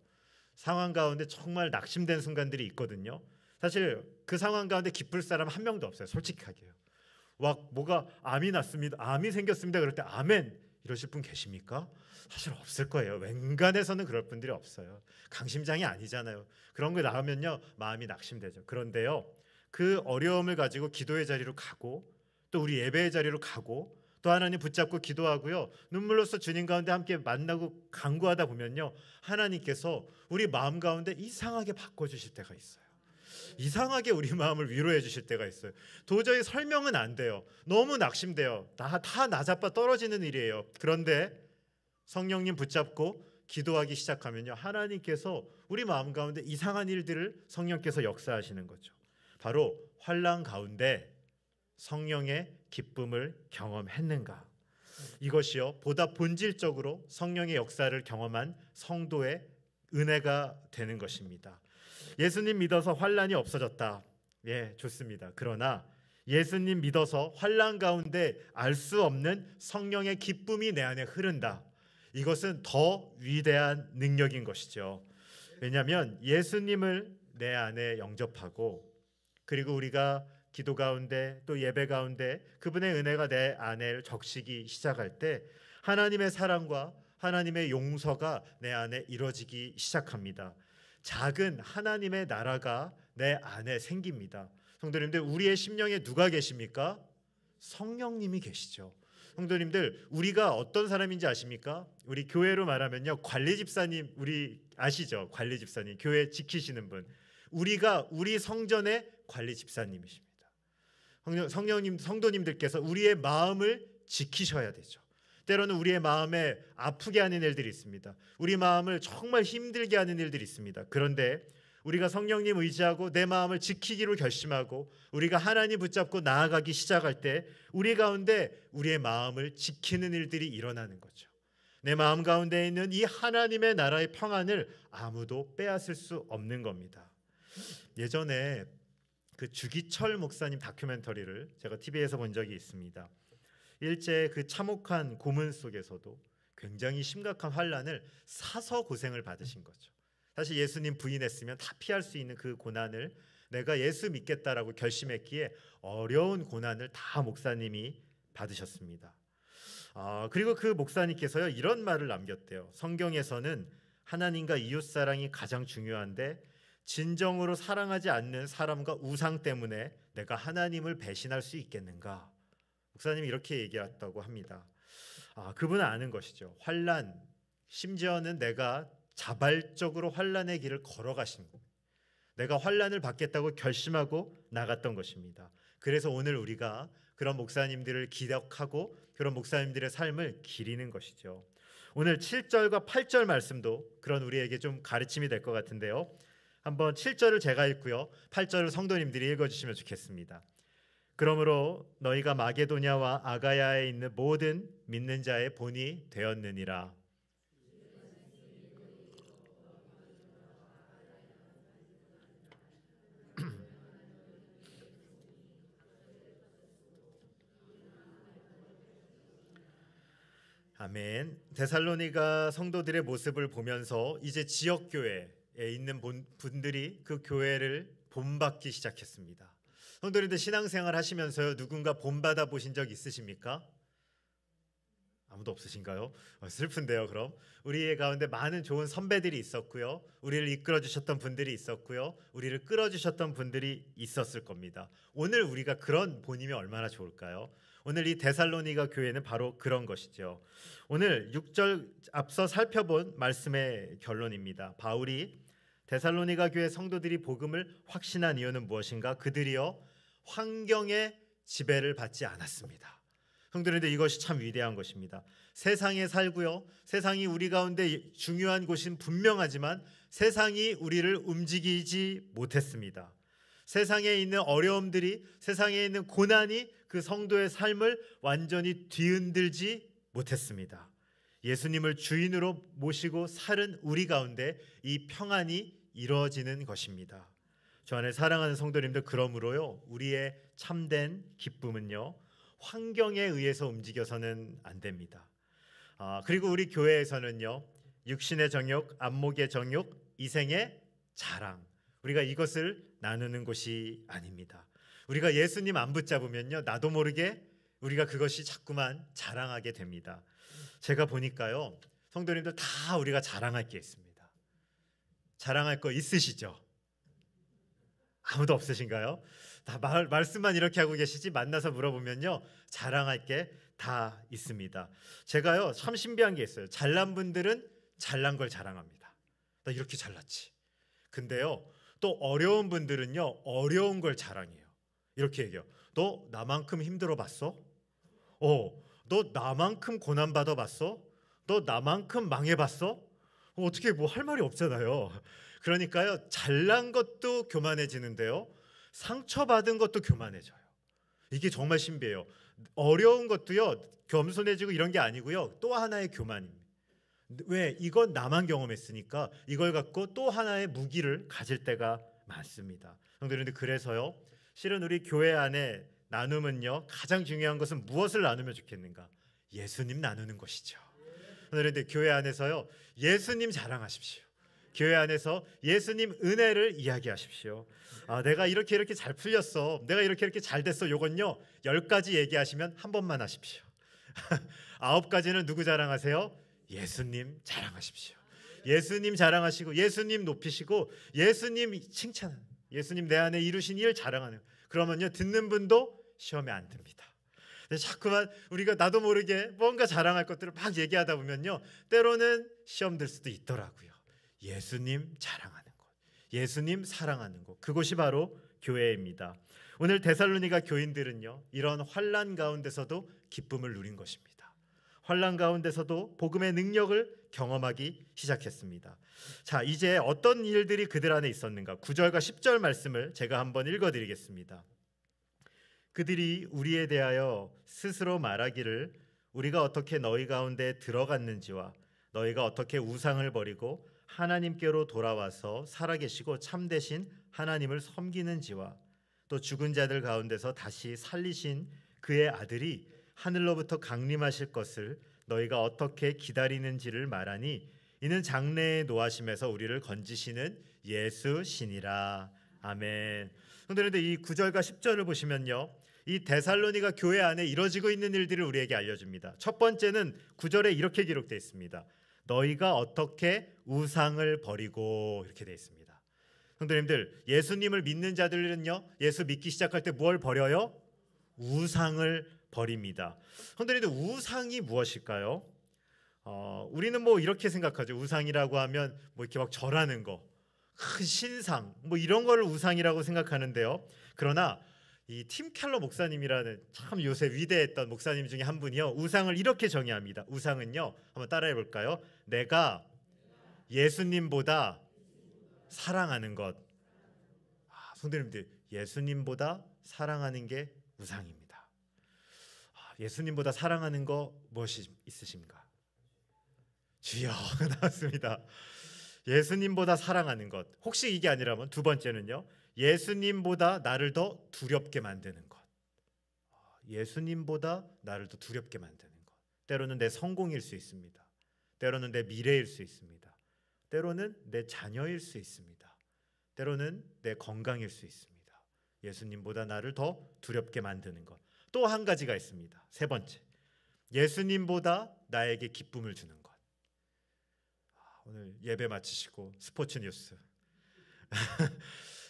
상황 가운데 정말 낙심된 순간들이 있거든요. 사실 그 상황 가운데 기쁠 사람 한 명도 없어요. 솔직하게요. 뭐가 암이 났습니다, 암이 생겼습니다 그럴 때 아멘 이러실 분 계십니까? 사실 없을 거예요. 웬간해서는 그럴 분들이 없어요. 강심장이 아니잖아요. 그런 거 나오면요, 마음이 낙심되죠. 그런데요, 그 어려움을 가지고 기도의 자리로 가고 또 우리 예배의 자리로 가고 또 하나님 붙잡고 기도하고요, 눈물로써 주님 가운데 함께 만나고 간구하다 보면요, 하나님께서 우리 마음 가운데 이상하게 바꿔주실 때가 있어요. 이상하게 우리 마음을 위로해 주실 때가 있어요. 도저히 설명은 안 돼요. 너무 낙심돼요. 다 나자빠 떨어지는 일이에요. 그런데 성령님 붙잡고 기도하기 시작하면요, 하나님께서 우리 마음 가운데 이상한 일들을 성령께서 역사하시는 거죠. 바로 환난 가운데 성령의 기쁨을 경험했는가? 이것이요, 보다 본질적으로 성령의 역사를 경험한 성도의 은혜가 되는 것입니다. 예수님 믿어서 환난이 없어졌다. 예, 좋습니다. 그러나 예수님 믿어서 환난 가운데 알 수 없는 성령의 기쁨이 내 안에 흐른다. 이것은 더 위대한 능력인 것이죠. 왜냐하면 예수님을 내 안에 영접하고, 그리고 우리가 기도 가운데 또 예배 가운데 그분의 은혜가 내 안에 적시기 시작할 때 하나님의 사랑과 하나님의 용서가 내 안에 이루어지기 시작합니다. 작은 하나님의 나라가 내 안에 생깁니다. 성도님들, 우리의 심령에 누가 계십니까? 성령님이 계시죠. 성도님들, 우리가 어떤 사람인지 아십니까? 우리 교회로 말하면요, 관리 집사님, 우리 아시죠? 관리 집사님, 교회 지키시는 분. 우리가 우리 성전의 관리 집사님이십니다. 성령님, 성도님들께서 우리의 마음을 지키셔야 되죠. 때로는 우리의 마음에 아프게 하는 일들이 있습니다. 우리 마음을 정말 힘들게 하는 일들이 있습니다. 그런데 우리가 성령님 의지하고 내 마음을 지키기로 결심하고 우리가 하나님 붙잡고 나아가기 시작할 때 우리 가운데 우리의 마음을 지키는 일들이 일어나는 거죠. 내 마음 가운데 있는 이 하나님의 나라의 평안을 아무도 빼앗을 수 없는 겁니다. 예전에 그 주기철 목사님 다큐멘터리를 제가 TV에서 본 적이 있습니다. 일제 그 참혹한 고문 속에서도 굉장히 심각한 환난을 사서 고생을 받으신 거죠. 사실 예수님 부인했으면 다 피할 수 있는 그 고난을 내가 예수 믿겠다라고 결심했기에 어려운 고난을 다 목사님이 받으셨습니다. 그리고 그 목사님께서요, 이런 말을 남겼대요. 성경에서는 하나님과 이웃사랑이 가장 중요한데 진정으로 사랑하지 않는 사람과 우상 때문에 내가 하나님을 배신할 수 있겠는가? 목사님이 이렇게 얘기했다고 합니다. 그분은 아는 것이죠. 환난, 심지어는 내가 자발적으로 환난의 길을 걸어가신 것, 내가 환난을 받겠다고 결심하고 나갔던 것입니다. 그래서 오늘 우리가 그런 목사님들을 기억하고 그런 목사님들의 삶을 기리는 것이죠. 오늘 7절과 8절 말씀도 그런 우리에게 좀 가르침이 될 것 같은데요. 한번 7절을 제가 읽고요, 8절을 성도님들이 읽어주시면 좋겠습니다. 그러므로 너희가 마게도냐와 아가야에 있는 모든 믿는 자의 본이 되었느니라. 아멘. 데살로니가 성도들의 모습을 보면서 이제 지역 교회에 있는 분들이 그 교회를 본받기 시작했습니다. 성도님들, 신앙생활 하시면서요, 누군가 본받아 보신 적 있으십니까? 아무도 없으신가요? 슬픈데요. 그럼 우리 가운데 많은 좋은 선배들이 있었고요, 우리를 이끌어 주셨던 분들이 있었고요, 우리를 끌어 주셨던 분들이 있었을 겁니다. 오늘 우리가 그런 본이면 얼마나 좋을까요? 오늘 이 데살로니가 교회는 바로 그런 것이죠. 오늘 6절 앞서 살펴본 말씀의 결론입니다. 바울이 데살로니가 교회 성도들이 복음을 확신한 이유는 무엇인가? 그들이요, 환경의 지배를 받지 않았습니다. 성도님들, 이것이 참 위대한 것입니다. 세상에 살고요, 세상이 우리 가운데 중요한 곳은 분명하지만 세상이 우리를 움직이지 못했습니다. 세상에 있는 어려움들이, 세상에 있는 고난이 그 성도의 삶을 완전히 뒤흔들지 못했습니다. 예수님을 주인으로 모시고 살은 우리 가운데 이 평안이 이루어지는 것입니다. 저 안에 사랑하는 성도님들, 그러므로요, 우리의 참된 기쁨은요, 환경에 의해서 움직여서는 안 됩니다. 그리고 우리 교회에서는요, 육신의 정욕, 안목의 정욕, 이생의 자랑, 우리가 이것을 나누는 곳이 아닙니다. 우리가 예수님 안 붙잡으면요, 나도 모르게 우리가 그것이 자꾸만 자랑하게 됩니다. 제가 보니까요, 성도님들 다 우리가 자랑할 게 있습니다. 자랑할 거 있으시죠? 아무도 없으신가요? 다 말씀만 이렇게 하고 계시지 만나서 물어보면요, 자랑할 게 다 있습니다. 제가요, 참 신비한 게 있어요. 잘난 분들은 잘난 걸 자랑합니다. 나 이렇게 잘났지. 근데요, 또 또 어려운 분들은요, 어려운 걸 자랑해요. 이렇게 얘기해요. 너 나만큼 힘들어 봤어? 너 나만큼 고난 받아 봤어? 너 나만큼 망해 봤어? 어떻게 뭐 할 말이 없잖아요. 그러니까요, 잘난 것도 교만해지는데요, 상처받은 것도 교만해져요. 이게 정말 신비해요. 어려운 것도요, 겸손해지고 이런 게 아니고요, 또 하나의 교만입니다. 왜? 이건 나만 경험했으니까 이걸 갖고 또 하나의 무기를 가질 때가 많습니다. 그런데 그래서요, 실은 우리 교회 안에 나눔은요, 가장 중요한 것은 무엇을 나누면 좋겠는가? 예수님 나누는 것이죠. 그런데 교회 안에서요, 예수님 자랑하십시오. 교회 안에서 예수님 은혜를 이야기하십시오. 내가 이렇게 잘 풀렸어, 내가 이렇게 잘 됐어. 요건요, 10가지 얘기하시면 한 번만 하십시오. 9가지는 누구 자랑하세요? 예수님 자랑하십시오. 예수님 자랑하시고, 예수님 높이시고, 예수님 칭찬, 예수님 내 안에 이루신 일 자랑하는. 그러면요, 듣는 분도 시험에 안 듭니다. 자꾸만 우리가 나도 모르게 뭔가 자랑할 것들을 막 얘기하다 보면요, 때로는 시험 들 수도 있더라고요. 예수님 자랑하는 것, 예수님 사랑하는 것, 그것이 바로 교회입니다. 오늘 데살로니가 교인들은요, 이런 환난 가운데서도 기쁨을 누린 것입니다. 환난 가운데서도 복음의 능력을 경험하기 시작했습니다. 자, 이제 어떤 일들이 그들 안에 있었는가? 9절과 10절 말씀을 제가 한번 읽어드리겠습니다. 그들이 우리에 대하여 스스로 말하기를 우리가 어떻게 너희 가운데 들어갔는지와 너희가 어떻게 우상을 버리고 하나님께로 돌아와서 살아계시고 참되신 하나님을 섬기는지와 또 죽은 자들 가운데서 다시 살리신 그의 아들이 하늘로부터 강림하실 것을 너희가 어떻게 기다리는지를 말하니 이는 장래의 노하심에서 우리를 건지시는 예수시니라. 아멘. 그런데 이 9절과 10절을 보시면요, 이 데살로니가 교회 안에 이루어지고 있는 일들을 우리에게 알려줍니다. 첫 번째는 9절에 이렇게 기록되어 있습니다. 너희가 어떻게 우상을 버리고, 이렇게 되어 있습니다. 성도님들, 예수님을 믿는 자들은요, 예수 믿기 시작할 때 뭘 버려요? 우상을 버립니다. 성도님들, 우상이 무엇일까요? 우리는 뭐 이렇게 생각하죠. 우상이라고 하면 뭐 이렇게 막 절하는 거, 큰 신상, 뭐 이런 거를 우상이라고 생각하는데요. 그러나 이 팀 켈러 목사님이라는 참 요새 위대했던 목사님 중에 한 분이요, 우상을 이렇게 정의합니다. 우상은요, 한번 따라해 볼까요? 내가 예수님보다 사랑하는 것. 성도님들, 예수님보다 사랑하는 게 우상입니다. 예수님보다 사랑하는 거 무엇이 있으십니까? 주여. 나왔습니다. 예수님보다 사랑하는 것. 혹시 이게 아니라면 두 번째는요, 예수님보다 나를 더 두렵게 만드는 것. 예수님보다 나를 더 두렵게 만드는 것. 때로는 내 성공일 수 있습니다. 때로는 내 미래일 수 있습니다. 때로는 내 자녀일 수 있습니다. 때로는 내 건강일 수 있습니다. 예수님보다 나를 더 두렵게 만드는 것. 또 한 가지가 있습니다. 세 번째, 예수님보다 나에게 기쁨을 주는 것. 오늘 예배 마치시고 스포츠 뉴스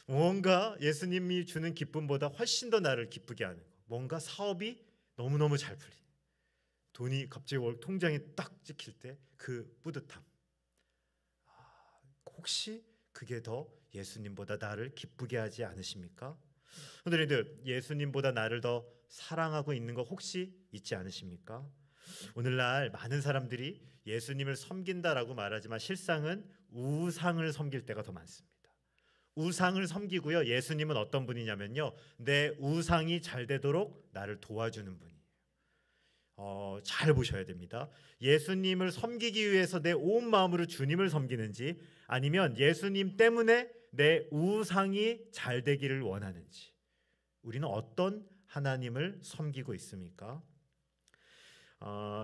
뭔가 예수님이 주는 기쁨보다 훨씬 더 나를 기쁘게 하는 것. 뭔가 사업이 너무너무 잘 풀린, 돈이 갑자기 통장에 딱 찍힐 때 그 뿌듯함. 혹시 그게 더 예수님보다 나를 기쁘게 하지 않으십니까? 그런데 예수님보다 나를 더 사랑하고 있는 거 혹시 있지 않으십니까? 오늘날 많은 사람들이 예수님을 섬긴다라고 말하지만 실상은 우상을 섬길 때가 더 많습니다. 우상을 섬기고요, 예수님은 어떤 분이냐면요, 내 우상이 잘 되도록 나를 도와주는 분이에요. 잘 보셔야 됩니다. 예수님을 섬기기 위해서 내 온 마음으로 주님을 섬기는지, 아니면 예수님 때문에 내 우상이 잘 되기를 원하는지, 우리는 어떤 하나님을 섬기고 있습니까?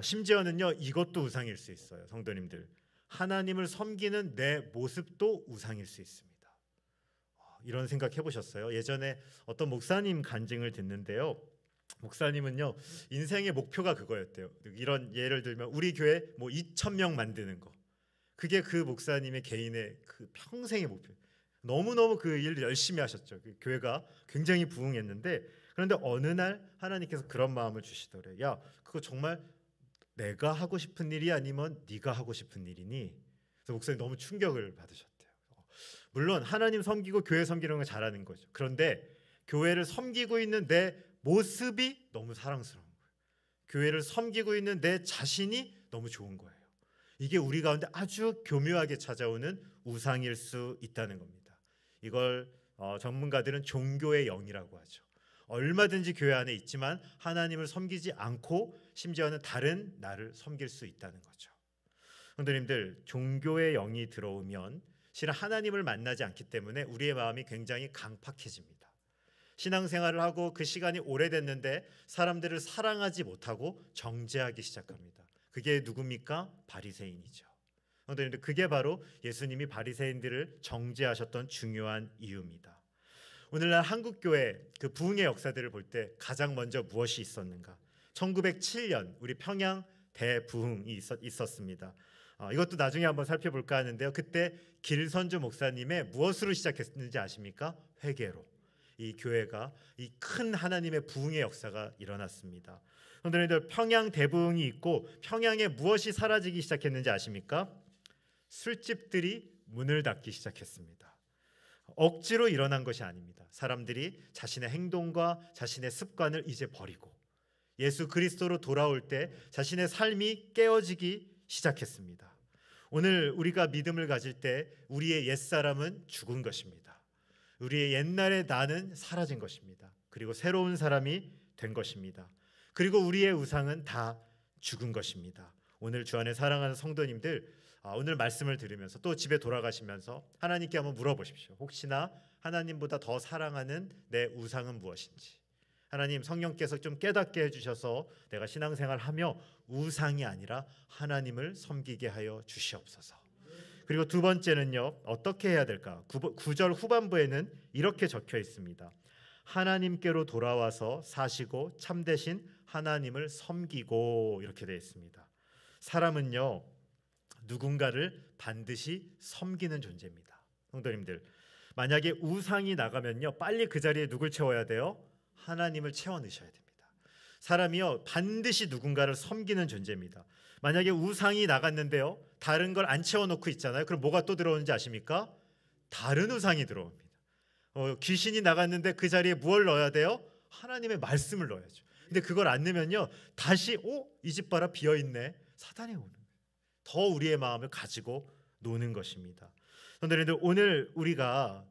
심지어는요, 이것도 우상일 수 있어요. 성도님들, 하나님을 섬기는 내 모습도 우상일 수 있습니다. 이런 생각 해보셨어요? 예전에 어떤 목사님 간증을 듣는데요, 목사님은요, 인생의 목표가 그거였대요. 이런 예를 들면 우리 교회 뭐 2,000명 만드는 거, 그게 그 목사님의 개인의 그 평생의 목표. 너무너무 그 일을 열심히 하셨죠. 그 교회가 굉장히 부흥했는데, 그런데 어느 날 하나님께서 그런 마음을 주시더래요. 야, 그거 정말 내가 하고 싶은 일이 아니면 네가 하고 싶은 일이니? 그래서 목사님 너무 충격을 받으셨대요. 물론 하나님 섬기고 교회 섬기는 건 잘하는 거죠. 그런데 교회를 섬기고 있는 내 모습이 너무 사랑스러운 거예요. 교회를 섬기고 있는 내 자신이 너무 좋은 거예요. 이게 우리 가운데 아주 교묘하게 찾아오는 우상일 수 있다는 겁니다. 이걸 전문가들은 종교의 영이라고 하죠. 얼마든지 교회 안에 있지만 하나님을 섬기지 않고 심지어는 다른 나를 섬길 수 있다는 거죠. 성도님들, 종교의 영이 들어오면 실은 하나님을 만나지 않기 때문에 우리의 마음이 굉장히 강팍해집니다. 신앙생활을 하고 그 시간이 오래됐는데 사람들을 사랑하지 못하고 정죄하기 시작합니다. 그게 누굽니까? 바리새인이죠. 성도님들, 그게 바로 예수님이 바리새인들을 정죄하셨던 중요한 이유입니다. 오늘날 한국교회 그 부흥의 역사들을 볼 때 가장 먼저 무엇이 있었는가? 1907년 우리 평양 대부흥이 있었습니다. 이것도 나중에 한번 살펴볼까 하는데요. 그때 길선주 목사님의 무엇으로 시작했는지 아십니까? 회개로. 이 교회가 이 큰 하나님의 부흥의 역사가 일어났습니다. 성도님들, 평양 대부흥이 있고 평양에 무엇이 사라지기 시작했는지 아십니까? 술집들이 문을 닫기 시작했습니다. 억지로 일어난 것이 아닙니다. 사람들이 자신의 행동과 자신의 습관을 이제 버리고 예수 그리스도로 돌아올 때 자신의 삶이 깨어지기 시작했습니다. 오늘 우리가 믿음을 가질 때 우리의 옛사람은 죽은 것입니다. 우리의 옛날의 나는 사라진 것입니다. 그리고 새로운 사람이 된 것입니다. 그리고 우리의 우상은 다 죽은 것입니다. 오늘 주 안에 사랑하는 성도님들, 오늘 말씀을 들으면서 또 집에 돌아가시면서 하나님께 한번 물어보십시오. 혹시나 하나님보다 더 사랑하는 내 우상은 무엇인지. 하나님, 성령께서 좀 깨닫게 해주셔서 내가 신앙생활하며 우상이 아니라 하나님을 섬기게 하여 주시옵소서. 그리고 두 번째는요, 어떻게 해야 될까? 9절 후반부에는 이렇게 적혀 있습니다. 하나님께로 돌아와서 사시고 참되신 하나님을 섬기고, 이렇게 되어 있습니다. 사람은요, 누군가를 반드시 섬기는 존재입니다. 성도님들, 만약에 우상이 나가면요, 빨리 그 자리에 누굴 채워야 돼요? 하나님을 채워 넣으셔야 됩니다. 사람이요, 반드시 누군가를 섬기는 존재입니다. 만약에 우상이 나갔는데요, 다른 걸 안 채워놓고 있잖아요. 그럼 뭐가 또 들어오는지 아십니까? 다른 우상이 들어옵니다. 귀신이 나갔는데 그 자리에 무엇을 넣어야 돼요? 하나님의 말씀을 넣어야죠. 근데 그걸 안 넣으면요, 다시 이 집 봐라, 비어있네. 사단이 오는 거예요. 더 우리의 마음을 가지고 노는 것입니다. 성도님들, 오늘 우리가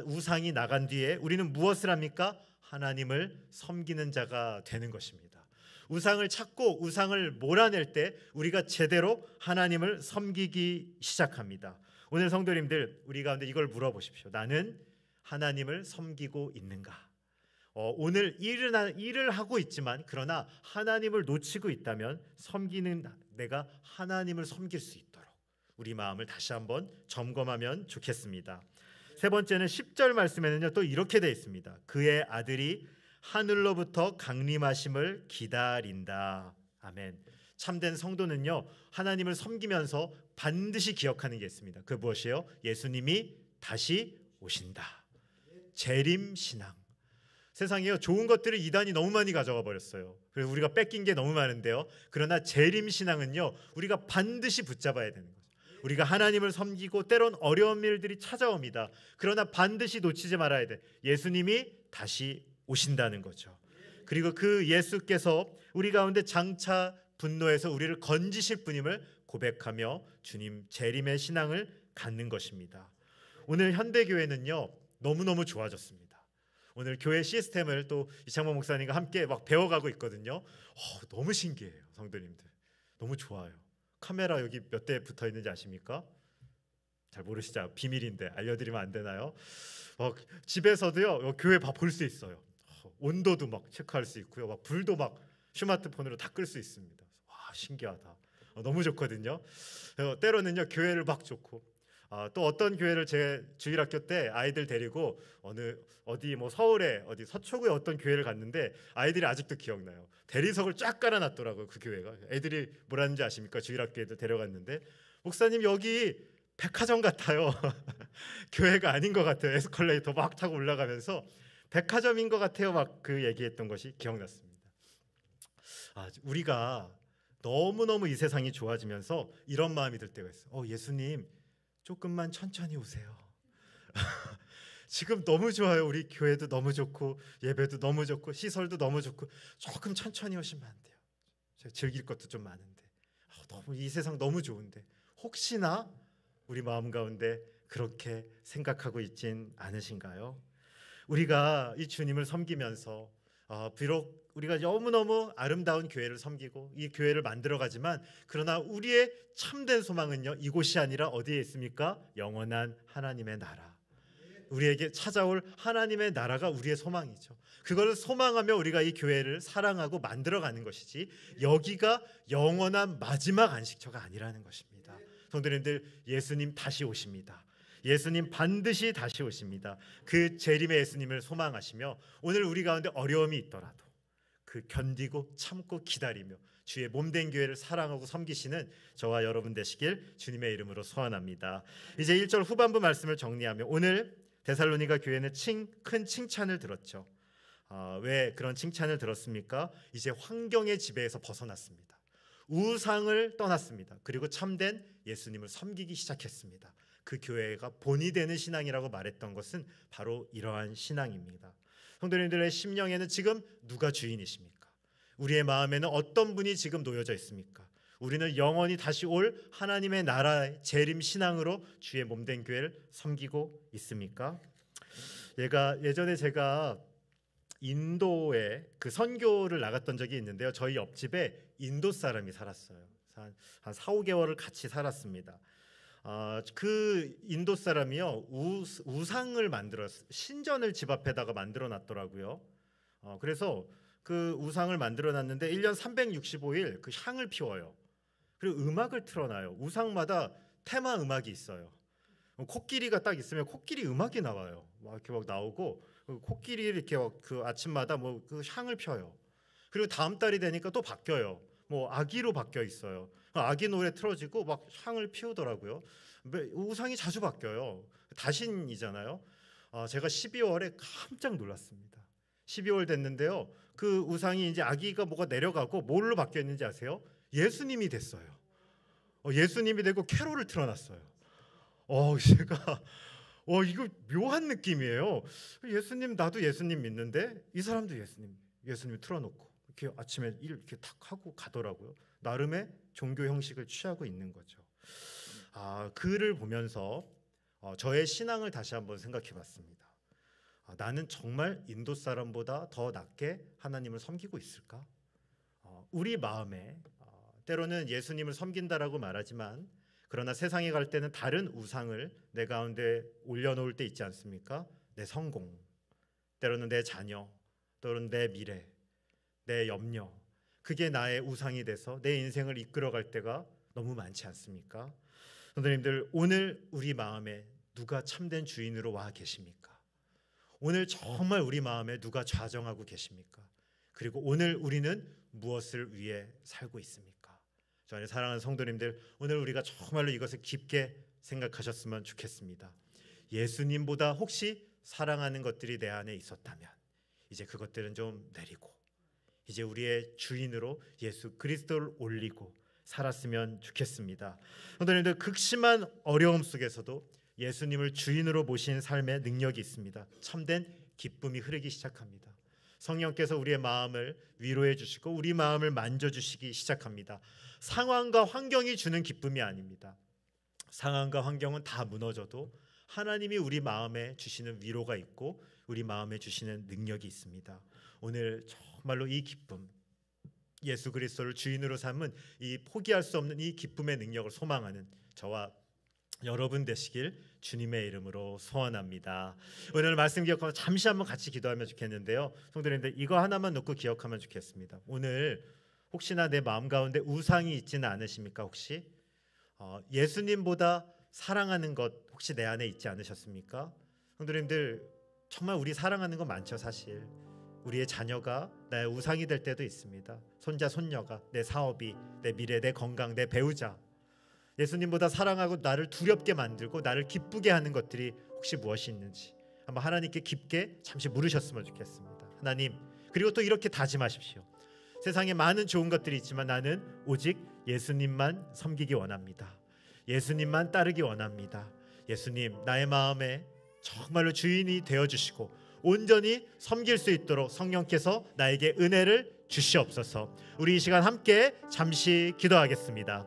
우상이 나간 뒤에 우리는 무엇을 합니까? 하나님을 섬기는 자가 되는 것입니다. 우상을 찾고 우상을 몰아낼 때 우리가 제대로 하나님을 섬기기 시작합니다. 오늘 성도님들, 우리 가운데 이걸 물어보십시오. 나는 하나님을 섬기고 있는가? 오늘 일을 하고 있지만 그러나 하나님을 놓치고 있다면 섬기는 내가 하나님을 섬길 수 있도록 우리 마음을 다시 한번 점검하면 좋겠습니다. 세 번째는 10절 말씀에는요, 또 이렇게 되어 있습니다. 그의 아들이 하늘로부터 강림하심을 기다린다. 아멘. 참된 성도는요, 하나님을 섬기면서 반드시 기억하는 게 있습니다. 그 무엇이에요? 예수님이 다시 오신다. 재림신앙. 세상에요, 좋은 것들을 이단이 너무 많이 가져가 버렸어요. 그래서 우리가 뺏긴 게 너무 많은데요, 그러나 재림신앙은요, 우리가 반드시 붙잡아야 되는 거죠. 우리가 하나님을 섬기고 때론 어려운 일들이 찾아옵니다. 그러나 반드시 놓치지 말아야 돼. 예수님이 다시 오신다는 거죠. 그리고 그 예수께서 우리 가운데 장차 분노에서 우리를 건지실 분임을 고백하며 주님 재림의 신앙을 갖는 것입니다. 오늘 현대교회는요, 너무너무 좋아졌습니다. 오늘 교회 시스템을 또 이창범 목사님과 함께 막 배워가고 있거든요. 너무 신기해요, 성도님들. 너무 좋아요. 카메라 여기 몇 대 붙어 있는지 아십니까? 잘 모르시죠? 비밀인데 알려드리면 안 되나요? 집에서도요, 교회 볼 수 있어요. 온도도 막 체크할 수 있고요, 막 불도 막 스마트폰으로 다 끌 수 있습니다. 와, 신기하다. 너무 좋거든요. 때로는요, 교회를 막 좋고, 또 어떤 교회를 제 주일학교 때 아이들 데리고 어디 서울에 어디 서초구에 어떤 교회를 갔는데 아이들이 아직도 기억나요. 대리석을 쫙 깔아놨더라고요, 그 교회가. 애들이 뭐라는지 아십니까? 주일학교 애들 데려갔는데, 목사님 여기 백화점 같아요. 교회가 아닌 것 같아요. 에스컬레이터 막 타고 올라가면서 백화점인 것 같아요. 막 그 얘기했던 것이 기억났습니다. 우리가 너무너무 이 세상이 좋아지면서 이런 마음이 들 때가 있어요. 예수님 조금만 천천히 오세요. 지금 너무 좋아요. 우리 교회도 너무 좋고 예배도 너무 좋고 시설도 너무 좋고 조금 천천히 오시면 안 돼요. 제가 즐길 것도 좀 많은데 너무 이 세상 너무 좋은데 혹시나 우리 마음 가운데 그렇게 생각하고 있진 않으신가요? 우리가 이 주님을 섬기면서 비록 우리가 너무너무 아름다운 교회를 섬기고 이 교회를 만들어가지만 그러나 우리의 참된 소망은요 이곳이 아니라 어디에 있습니까? 영원한 하나님의 나라, 우리에게 찾아올 하나님의 나라가 우리의 소망이죠. 그걸 소망하며 우리가 이 교회를 사랑하고 만들어가는 것이지 여기가 영원한 마지막 안식처가 아니라는 것입니다. 성도님들, 예수님 다시 오십니다. 예수님 반드시 다시 오십니다. 그 재림의 예수님을 소망하시며 오늘 우리 가운데 어려움이 있더라도 그 견디고 참고 기다리며 주의 몸된 교회를 사랑하고 섬기시는 저와 여러분 되시길 주님의 이름으로 소원합니다. 이제 1절 후반부 말씀을 정리하며 오늘 데살로니가 교회는 큰 칭찬을 들었죠. 왜 그런 칭찬을 들었습니까? 이제 환경의 지배에서 벗어났습니다. 우상을 떠났습니다. 그리고 참된 예수님을 섬기기 시작했습니다. 그 교회가 본이 되는 신앙이라고 말했던 것은 바로 이러한 신앙입니다. 성도님들의 심령에는 지금 누가 주인이십니까? 우리의 마음에는 어떤 분이 지금 놓여져 있습니까? 우리는 영원히 다시 올 하나님의 나라의 재림 신앙으로 주의 몸된 교회를 섬기고 있습니까? 예전에 제가 인도에 그 선교를 나갔던 적이 있는데요. 저희 옆집에 인도 사람이 살았어요. 한 4, 5개월을 같이 살았습니다. 그 인도 사람이요 우상을 신전을 집 앞에다가 만들어 놨더라고요. 그래서 그 우상을 만들어 놨는데 1년 365일 그 향을 피워요. 그리고 음악을 틀어놔요. 우상마다 테마 음악이 있어요. 코끼리가 딱 있으면 코끼리 음악이 나와요. 이렇게 막 나오고 코끼리 이렇게 그 아침마다 그 향을 펴요. 그리고 다음 달이 되니까 또 바뀌어요. 아기로 바뀌어 있어요. 아기 노래 틀어지고 막 향을 피우더라고요. 우상이 자주 바뀌어요. 다신이잖아요. 제가 12월에 깜짝 놀랐습니다. 12월 됐는데요. 그 우상이 이제 아기가 뭐가 내려가고 뭘로 바뀌어 있는지 아세요? 예수님이 됐어요. 예수님이 되고 캐롤을 틀어놨어요. 제가 이거 묘한 느낌이에요. 예수님, 나도 예수님 믿는데 이 사람도 예수님 틀어놓고 이렇게 아침에 이렇게 탁 하고 가더라고요. 나름의 종교 형식을 취하고 있는 거죠. 글을 보면서 저의 신앙을 다시 한번 생각해봤습니다. 나는 정말 인도 사람보다 더 낫게 하나님을 섬기고 있을까? 우리 마음에 때로는 예수님을 섬긴다라고 말하지만 그러나 세상에 갈 때는 다른 우상을 내 가운데 올려놓을 때 있지 않습니까? 내 성공, 때로는 내 자녀, 또는 내 미래, 내 염려, 그게 나의 우상이 돼서 내 인생을 이끌어갈 때가 너무 많지 않습니까? 선생님들, 오늘 우리 마음에 누가 참된 주인으로 와 계십니까? 오늘 정말 우리 마음에 누가 좌정하고 계십니까? 그리고 오늘 우리는 무엇을 위해 살고 있습니까? 저 안에 사랑하는 성도님들, 오늘 우리가 정말로 이것을 깊게 생각하셨으면 좋겠습니다. 예수님보다 혹시 사랑하는 것들이 내 안에 있었다면 이제 그것들은 좀 내리고 이제 우리의 주인으로 예수 그리스도를 올리고 살았으면 좋겠습니다. 성도님들, 극심한 어려움 속에서도 예수님을 주인으로 모신 삶의 능력이 있습니다. 참된 기쁨이 흐르기 시작합니다. 성령께서 우리의 마음을 위로해 주시고 우리 마음을 만져주시기 시작합니다. 상황과 환경이 주는 기쁨이 아닙니다. 상황과 환경은 다 무너져도 하나님이 우리 마음에 주시는 위로가 있고 우리 마음에 주시는 능력이 있습니다. 오늘 정말로 이 기쁨, 예수 그리스도를 주인으로 삼은 이 포기할 수 없는 이 기쁨의 능력을 소망하는 저와 여러분 되시길 주님의 이름으로 소원합니다. 오늘 말씀 기억하면서 잠시 한번 같이 기도하면 좋겠는데요. 성도님들, 이거 하나만 놓고 기억하면 좋겠습니다. 오늘 혹시나 내 마음 가운데 우상이 있지는 않으십니까? 혹시 예수님보다 사랑하는 것 혹시 내 안에 있지 않으셨습니까? 성도님들, 정말 우리 사랑하는 거 많죠. 사실 우리의 자녀가 나의 우상이 될 때도 있습니다. 손자 손녀가, 내 사업이, 내 미래, 내 건강, 내 배우자, 예수님보다 사랑하고 나를 두렵게 만들고 나를 기쁘게 하는 것들이 혹시 무엇이 있는지 한번 하나님께 깊게 잠시 물으셨으면 좋겠습니다. 하나님, 그리고 또 이렇게 다짐하십시오. 세상에 많은 좋은 것들이 있지만 나는 오직 예수님만 섬기기 원합니다. 예수님만 따르기 원합니다. 예수님, 나의 마음에 정말로 주인이 되어주시고 온전히 섬길 수 있도록 성령께서 나에게 은혜를 주시옵소서. 우리 이 시간 함께 잠시 기도하겠습니다.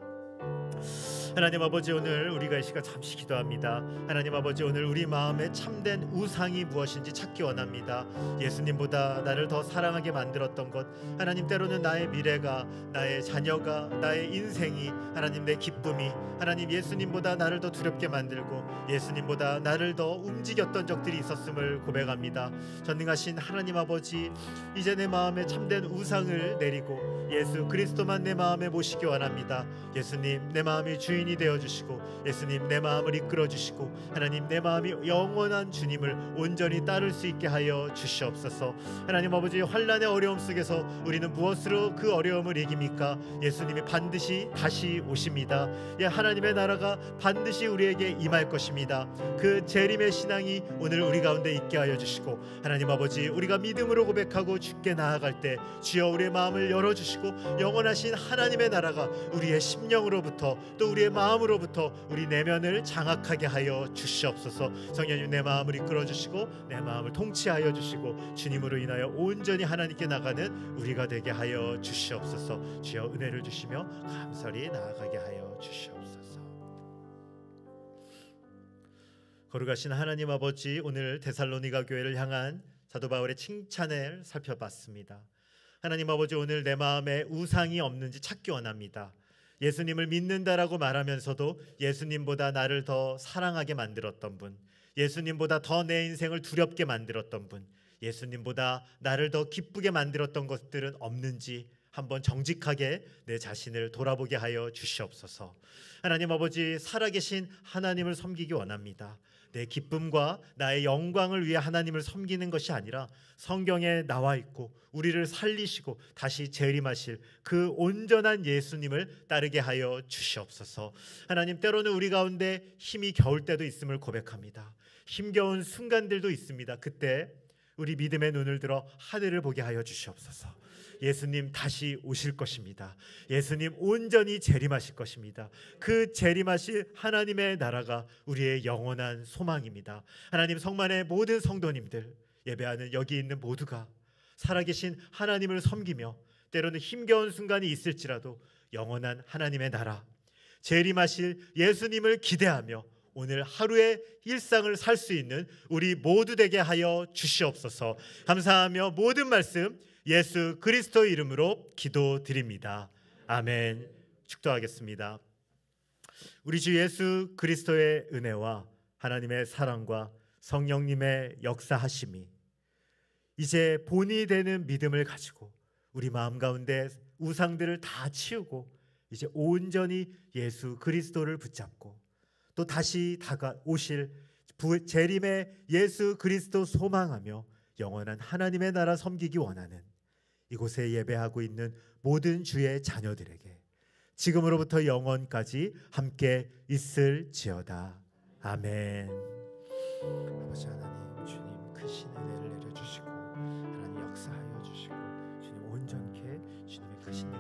하나님 아버지, 오늘 우리가 이 시간 잠시 기도합니다. 하나님 아버지, 오늘 우리 마음에 참된 우상이 무엇인지 찾기 원합니다. 예수님보다 나를 더 사랑하게 만들었던 것, 하나님, 때로는 나의 미래가, 나의 자녀가, 나의 인생이, 하나님, 내 기쁨이, 하나님, 예수님보다 나를 더 두렵게 만들고 예수님보다 나를 더 움직였던 적들이 있었음을 고백합니다. 전능하신 하나님 아버지, 이제 내 마음에 참된 우상을 내리고 예수 그리스도만 내 마음에 모시기 원합니다. 예수님, 내 마음이 주인이 되어주시고 예수님, 내 마음을 이끌어주시고 하나님, 내 마음이 영원한 주님을 온전히 따를 수 있게 하여 주시옵소서. 하나님 아버지, 환난의 어려움 속에서 우리는 무엇으로 그 어려움을 이깁니까? 예수님이 반드시 다시 오십니다. 예, 하나님의 나라가 반드시 우리에게 임할 것입니다. 그 재림의 신앙이 오늘 우리 가운데 있게 하여 주시고 하나님 아버지, 우리가 믿음으로 고백하고 주께 나아갈 때 주여 우리의 마음을 열어주시고 영원하신 하나님의 나라가 우리의 심령으로부터 또 우리의 마음으로부터 우리 내면을 장악하게 하여 주시옵소서. 성령님, 내 마음을 이끌어 주시고 내 마음을 통치하여 주시고 주님으로 인하여 온전히 하나님께 나가는 우리가 되게 하여 주시옵소서. 주여 은혜를 주시며 감사히 나아가게 하여 주시옵소서. 거룩하신 하나님 아버지, 오늘 데살로니가 교회를 향한 사도 바울의 칭찬을 살펴봤습니다. 하나님 아버지, 오늘 내 마음에 우상이 없는지 찾기 원합니다. 예수님을 믿는다라고 말하면서도 예수님보다 나를 더 사랑하게 만들었던 분, 예수님보다 더 내 인생을 두렵게 만들었던 분, 예수님보다 나를 더 기쁘게 만들었던 것들은 없는지 한번 정직하게 내 자신을 돌아보게 하여 주시옵소서. 하나님 아버지, 살아계신 하나님을 섬기기 원합니다. 내 기쁨과 나의 영광을 위해 하나님을 섬기는 것이 아니라 성경에 나와 있고 우리를 살리시고 다시 재림하실 그 온전한 예수님을 따르게 하여 주시옵소서. 하나님, 때로는 우리 가운데 힘이 겨울 때도 있음을 고백합니다. 힘겨운 순간들도 있습니다. 그때 우리 믿음의 눈을 들어 하늘을 보게 하여 주시옵소서. 예수님 다시 오실 것입니다. 예수님 온전히 재림하실 것입니다. 그 재림하실 하나님의 나라가 우리의 영원한 소망입니다. 하나님, 성만의 모든 성도님들, 예배하는 여기 있는 모두가 살아계신 하나님을 섬기며 때로는 힘겨운 순간이 있을지라도 영원한 하나님의 나라, 재림하실 예수님을 기대하며 오늘 하루의 일상을 살 수 있는 우리 모두 되게 하여 주시옵소서. 감사하며 모든 말씀 예수 그리스도의 이름으로 기도드립니다. 아멘. 축도하겠습니다. 우리 주 예수 그리스도의 은혜와 하나님의 사랑과 성령님의 역사하심이 이제 본이 되는 믿음을 가지고 우리 마음 가운데 우상들을 다 치우고 이제 온전히 예수 그리스도를 붙잡고 또 다시 다가오실 재림의 예수 그리스도 소망하며 영원한 하나님의 나라 섬기기 원하는 이곳에 예배하고 있는 모든 주의 자녀들에게 지금으로부터 영원까지 함께 있을지어다. 아멘. 아버지 하나님, 주님 크신 은혜를 내려주시고 하나님 역사하여 주시고 주님 온전케 주님의 크신